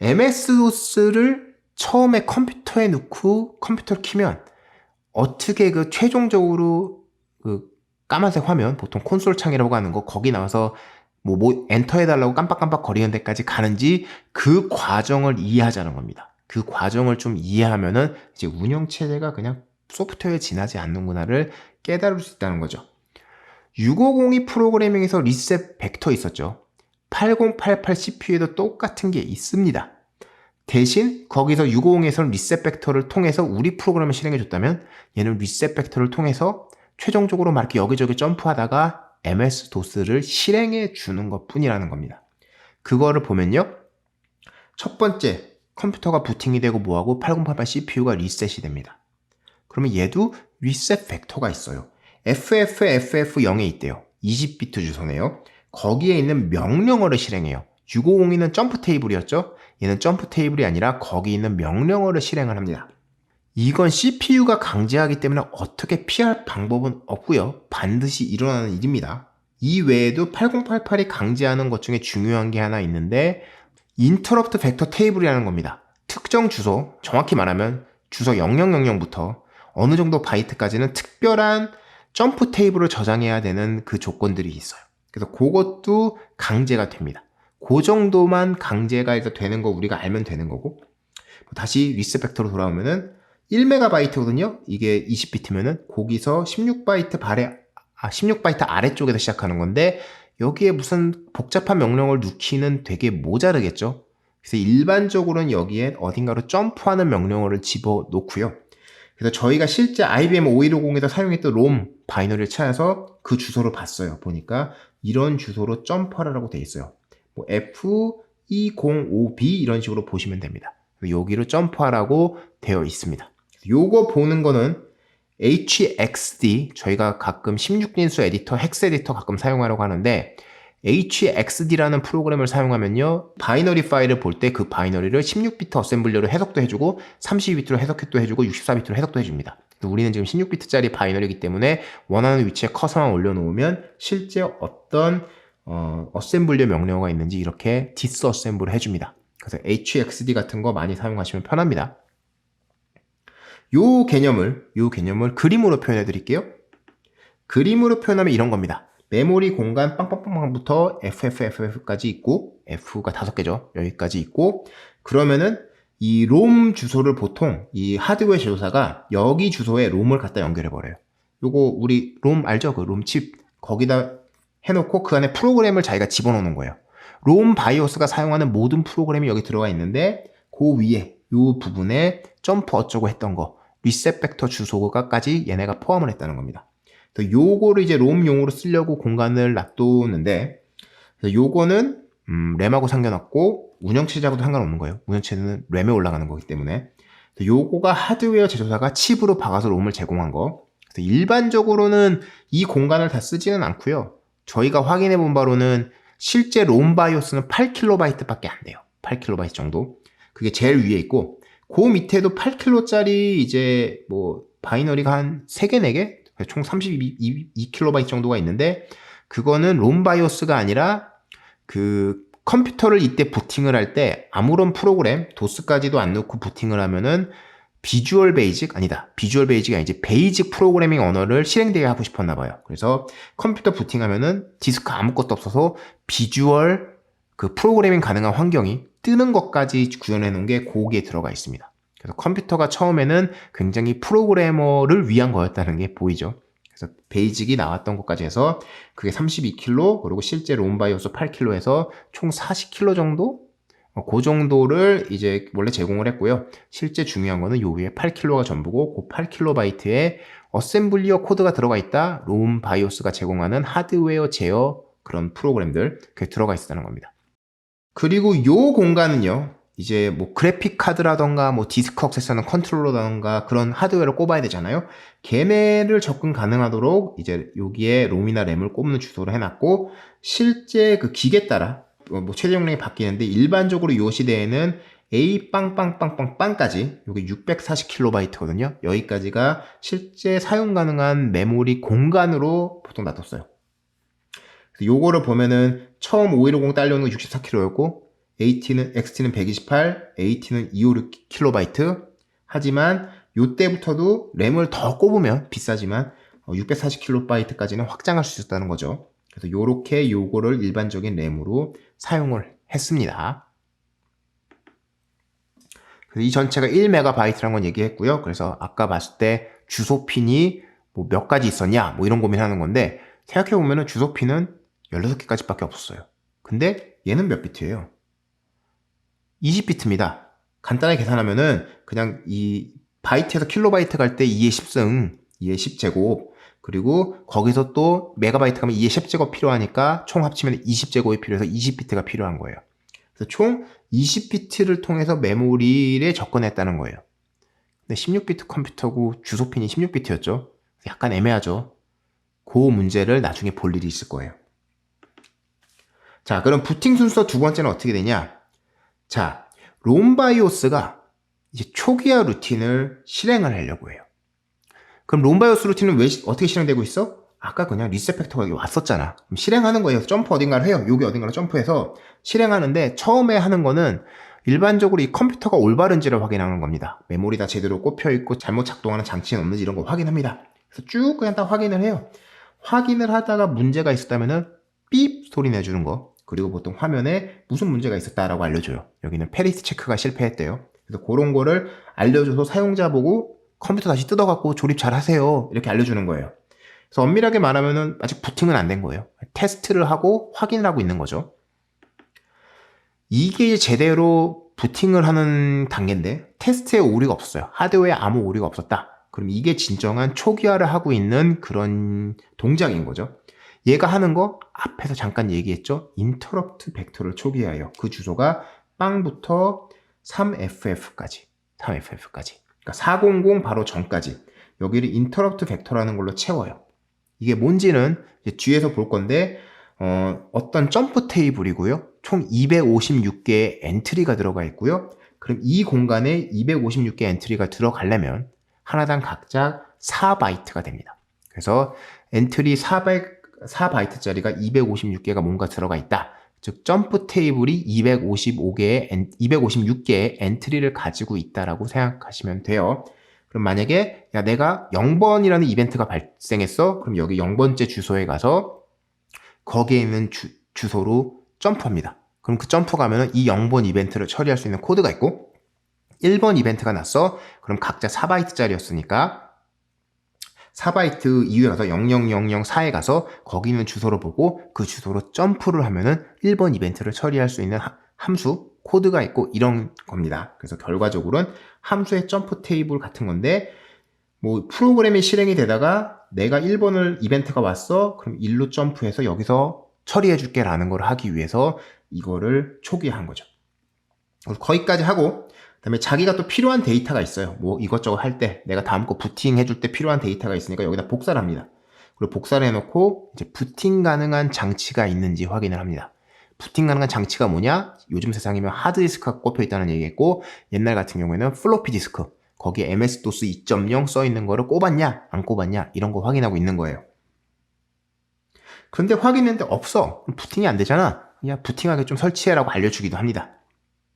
MS-DOS를 처음에 컴퓨터에 넣고 컴퓨터를 키면 어떻게 그 최종적으로 그 까만색 화면, 보통 콘솔 창이라고 하는 거, 거기 나와서 뭐 엔터 해달라고 깜빡깜빡 거리는 데까지 가는지 그 과정을 이해하자는 겁니다. 그 과정을 좀 이해하면은 이제 운영체제가 그냥 소프트웨어에 지나지 않는구나를 깨달을 수 있다는 거죠. 6502 프로그래밍에서 리셋 벡터 있었죠. 8088 CPU에도 똑같은 게 있습니다. 대신 거기서 650에서는 리셋 벡터를 통해서 우리 프로그램을 실행해줬다면 얘는 리셋 벡터를 통해서 최종적으로 막 이렇게 여기저기 점프하다가 MS-DOS를 실행해 주는 것 뿐이라는 겁니다. 그거를 보면요. 첫 번째, 컴퓨터가 부팅이 되고 뭐하고 8088 CPU가 리셋이 됩니다. 그러면 얘도 리셋 벡터가 있어요. FFFF0에 있대요. 20비트 주소네요. 거기에 있는 명령어를 실행해요. 6502는 점프 테이블이었죠? 얘는 점프 테이블이 아니라 거기 있는 명령어를 실행을 합니다. 이건 CPU가 강제하기 때문에 어떻게 피할 방법은 없고요. 반드시 일어나는 일입니다. 이 외에도 8088이 강제하는 것 중에 중요한 게 하나 있는데 인터럽트 벡터 테이블이라는 겁니다. 특정 주소, 정확히 말하면 주소 0000부터 어느 정도 바이트까지는 특별한 점프 테이블을 저장해야 되는 그 조건들이 있어요. 그래서 그것도 강제가 됩니다. 그 정도만 강제가 되는 거 우리가 알면 되는 거고, 다시 리셋 벡터로 돌아오면은 1MB거든요. 이게 20비트면은 거기서 16바이트 아래쪽에서 시작하는 건데 여기에 무슨 복잡한 명령을 넣기는 되게 모자르겠죠. 그래서 일반적으로는 여기에 어딘가로 점프하는 명령어를 집어넣고요. 그래서 저희가 실제 IBM 5150에서 사용했던 롬 바이너리를 찾아서 그 주소를 봤어요. 보니까 이런 주소로 점프하라고 되어 있어요. 뭐 F205B 이런 식으로 보시면 됩니다. 여기로 점프하라고 되어 있습니다. 요거 보는 거는 HXD, 저희가 가끔 16진수 에디터, 헥스 에디터 가끔 사용하려고 하는데 HXD라는 프로그램을 사용하면요, 바이너리 파일을 볼 때 그 바이너리를 16비트 어셈블러로 해석도 해주고 32비트로 해석도 해주고 64비트로 해석도 해줍니다. 우리는 지금 16비트짜리 바이너리이기 때문에 원하는 위치에 커서만 올려놓으면 실제 어떤 어셈블러 명령어가 있는지 이렇게 디스어셈블을 해줍니다. 그래서 HXD 같은 거 많이 사용하시면 편합니다. 요 개념을 그림으로 표현해 드릴게요. 그림으로 표현하면 이런 겁니다. 메모리 공간 빵빵빵빵부터 FFFF까지 있고, F가 5개죠. 여기까지 있고, 그러면은 이 롬 주소를 보통 이 하드웨어 제조사가 여기 주소에 롬을 갖다 연결해 버려요. 요거 우리 롬 알죠? 그 롬칩 거기다 해놓고 그 안에 프로그램을 자기가 집어넣는 거예요. 롬 바이오스가 사용하는 모든 프로그램이 여기 들어가 있는데 그 위에 요 부분에 점프 어쩌고 했던 거 리셋 벡터 주소가까지 얘네가 포함을 했다는 겁니다. 그래서 요거를 이제 롬용으로 쓰려고 공간을 놔뒀는데 요거는 램하고 상관없고 운영체제하고도 상관없는 거예요. 운영체제는 램에 올라가는 거기 때문에 요거가 하드웨어 제조사가 칩으로 박아서 롬을 제공한 거. 그래서 일반적으로는 이 공간을 다 쓰지는 않고요. 저희가 확인해 본 바로는 실제 롬 바이오스는 8KB 밖에 안 돼요. 8KB 정도. 그게 제일 위에 있고 그 밑에도 8kb짜리 이제 뭐 바이너리가 한 3개, 4개? 총 32KB 정도가 있는데 그거는 롬 바이오스가 아니라 그 컴퓨터를 이때 부팅을 할 때 아무런 프로그램, 도스까지도 안 넣고 부팅을 하면은 비주얼 베이직 베이직이 아니지 베이직 프로그래밍 언어를 실행되게 하고 싶었나 봐요. 그래서 컴퓨터 부팅하면은 디스크 아무것도 없어서 비주얼 그 프로그래밍 가능한 환경이 뜨는 것까지 구현해 놓은 게 거기에 들어가 있습니다. 그래서 컴퓨터가 처음에는 굉장히 프로그래머를 위한 거였다는 게 보이죠. 그래서 베이직이 나왔던 것까지 해서 그게 32kg 그리고 실제 롬바이오스 8kg에서 총 40kg 정도? 그 정도를 이제 원래 제공을 했고요. 실제 중요한 거는 요 위에 8kg가 전부고 그 8KB의 어셈블리어 코드가 들어가 있다. 롬 바이오스가 제공하는 하드웨어 제어 그런 프로그램들 그게 들어가 있었다는 겁니다. 그리고 요 공간은요. 이제 뭐 그래픽 카드라던가 뭐 디스크 액세스하는 컨트롤러라던가 그런 하드웨어를 꼽아야 되잖아요. 걔네를 접근 가능하도록 이제 여기에 롬이나 램을 꼽는 주소를 해놨고 실제 그 기계 따라 뭐 최대 용량이 바뀌는데 일반적으로 이 시대에는 A 빵빵빵빵빵까지 여기 640KB거든요. 여기까지가 실제 사용 가능한 메모리 공간으로 보통 놔뒀어요. 요거를 보면은 처음 5150 딸려오는 거 64kg였고 XT는 128, AT는 256KB. 하지만 요때부터도 램을 더 꼽으면 비싸지만 640KB까지는 확장할 수 있었다는 거죠. 그래서 요렇게 요거를 일반적인 램으로 사용을 했습니다. 그래서 이 전체가 1MB라는 건 얘기했고요. 그래서 아까 봤을 때 주소핀이 뭐 몇 가지 있었냐 뭐 이런 고민하는 건데, 생각해보면 주소핀은 16개까지밖에 없었어요. 근데 얘는 몇 비트예요? 20비트입니다. 간단하게 계산하면은 그냥 이 바이트에서 킬로바이트 갈 때 2의 10승, 2의 10제곱, 그리고 거기서 또 메가바이트 가면 2의 10제곱 필요하니까 총 합치면 20제곱이 필요해서 20비트가 필요한 거예요. 그래서 총 20비트를 통해서 메모리에 접근했다는 거예요. 근데 16비트 컴퓨터고 주소핀이 16비트였죠. 약간 애매하죠. 그 문제를 나중에 볼 일이 있을 거예요. 자, 그럼 부팅 순서 두 번째는 어떻게 되냐? 자, 롬바이오스가 이제 초기화 루틴을 실행을 하려고 해요. 그럼 롬바이오스 루틴은 왜 어떻게 실행되고 있어? 아까 그냥 리셋 팩터가 여기 왔었잖아. 그럼 실행하는 거예요. 점프 어딘가를 해요. 여기 어딘가를 점프해서 실행하는데, 처음에 하는 거는 일반적으로 이 컴퓨터가 올바른지를 확인하는 겁니다. 메모리 다 제대로 꼽혀 있고 잘못 작동하는 장치는 없는지 이런 거 확인합니다. 그래서 쭉 그냥 다 확인을 해요. 확인을 하다가 문제가 있었다면은 삐 소리 내주는 거. 그리고 보통 화면에 무슨 문제가 있었다라고 알려줘요. 여기는 페리스 체크가 실패했대요. 그래서 그런 거를 알려줘서 사용자 보고 컴퓨터 다시 뜯어갖고 조립 잘 하세요. 이렇게 알려주는 거예요. 그래서 엄밀하게 말하면은 아직 부팅은 안 된 거예요. 테스트를 하고 확인을 하고 있는 거죠. 이게 제대로 부팅을 하는 단계인데, 테스트에 오류가 없었어요. 하드웨어에 아무 오류가 없었다. 그럼 이게 진정한 초기화를 하고 있는 그런 동작인 거죠. 얘가 하는 거 앞에서 잠깐 얘기했죠. 인터럽트 벡터를 초기화해요. 그 주소가 빵부터 3FF까지. 그러니까 400 바로 전까지. 여기를 인터럽트 벡터라는 걸로 채워요. 이게 뭔지는 이제 뒤에서 볼 건데, 어떤 점프 테이블이고요. 총 256개의 엔트리가 들어가 있고요. 그럼 이 공간에 256개 엔트리가 들어가려면 하나당 각자 4바이트가 됩니다. 그래서 엔트리 4바이트짜리가 256개가 뭔가 들어가 있다. 즉 점프 테이블이 256개의 엔트리를 가지고 있다라고 생각하시면 돼요. 그럼 만약에 야, 내가 0번이라는 이벤트가 발생했어. 그럼 여기 0번째 주소에 가서 거기에 있는 주소로 점프합니다. 그럼 그 점프 가면은 이 0번 이벤트를 처리할 수 있는 코드가 있고, 1번 이벤트가 났어. 그럼 각자 4바이트짜리였으니까 4바이트 이후에 가서 00004에 가서 거기 있는 주소를 보고 그 주소로 점프를 하면은 1번 이벤트를 처리할 수 있는 함수, 코드가 있고 이런 겁니다. 그래서 결과적으로는 함수의 점프 테이블 같은 건데, 뭐 프로그램이 실행이 되다가 내가 1번을 이벤트가 왔어. 그럼 1로 점프해서 여기서 처리해 줄게 라는 걸 하기 위해서 이거를 초기화한 거죠. 거기까지 하고, 그다음에 자기가 또 필요한 데이터가 있어요. 뭐 이것저것 할 때 내가 다음 거 부팅 해줄 때 필요한 데이터가 있으니까 여기다 복사를 합니다. 그리고 복사를 해놓고 이제 부팅 가능한 장치가 있는지 확인을 합니다. 부팅 가능한 장치가 뭐냐? 요즘 세상이면 하드디스크가 꼽혀 있다는 얘기겠고, 옛날 같은 경우에는 플로피 디스크, 거기에 MS-DOS 2.0 써 있는 거를 꼽았냐 안 꼽았냐 이런 거 확인하고 있는 거예요. 그런데 확인했는데 없어. 부팅이 안 되잖아. 야, 부팅하게 좀 설치해라고 알려주기도 합니다.